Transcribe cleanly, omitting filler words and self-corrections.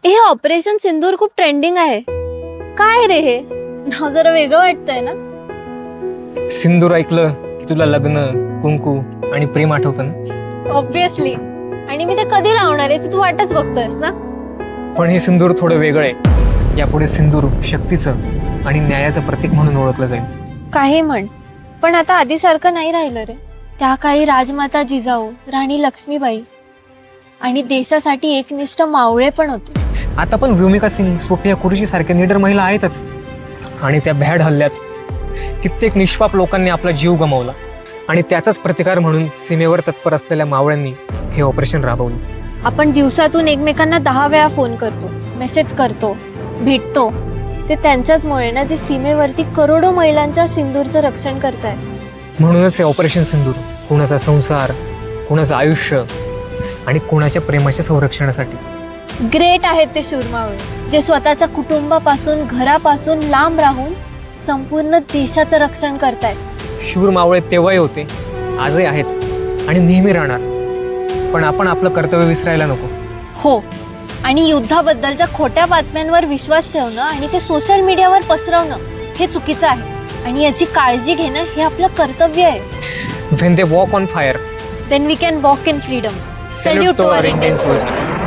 हे ऑपरेशन सिंदूर खूप ट्रेंडिंग आहे. काय रे हे नाव जरा वेगळं वाटतंय ना. सिंदूर ऐकलं की तुला लग्न, कुंकू आणि प्रेम आठवतं ना. ऑब्विसली. आणि मी ते कधी लावणार याची तू वाटच बघतोयस ना. पण हे सिंदूर थोडं वेगळं आहे. यापुढे सिंदूर शक्तीचं आणि न्यायाचं प्रतीक म्हणून ओळखलं जाईल. काही म्हण, पण आता आधीसारखं नाही राहिलं रे. त्या काळी राजमाता जिजाऊ, राणी लक्ष्मीबाई आणि देशासाठी एकनिष्ठ मावळे पण होते. आता पण भूमिका सिंग, सोफिया कुरेशी सारख्या निडर महिला आहेतच. आणि त्या भ्याड हल्ल्यात कित्येक निष्पाप लोकांनी आपला जीव गमावला. आणि त्याचाच प्रतिकार म्हणून सीमेवर तत्पर असलेल्या मावळ्यांनी हे ऑपरेशन राबवलं. आपण दिवसातून एकमेकांना 10 वेळा फोन करतो, मेसेज करतो, भेटतो. ते त्यांच्याचमुळे ना, जे सीमेवरती करोडो महिलांच्या सिंदूरचं रक्षण करताय. म्हणूनच हे ऑपरेशन सिंदूर कुणाचा संसार, कुणाचं आयुष्य आणि कुणाच्या प्रेमाच्या संरक्षणासाठी. ग्रेट आहेत ते शूरमावळे, जे स्वतःच्या कुटुंबापासून, घरापासून लांब राहून संपूर्ण देशाचं रक्षण करतायत. शूर मावळे तेव्हाही होते, आजही आहेत आणि नेहमी राहणार. पण आपण आपलं कर्तव्य विसरायला नको. हो, आणि युद्धाबद्दलच्या खोट्या बातम्यांवर विश्वास ठेवणं आणि ते सोशल मीडियावर पसरवणं हे चुकीचं आहे. आणि याची काळजी घेणं हे आपलं कर्तव्य आहे. When they walk on fire, Then we can walk in freedom. salute to our Indian soldiers.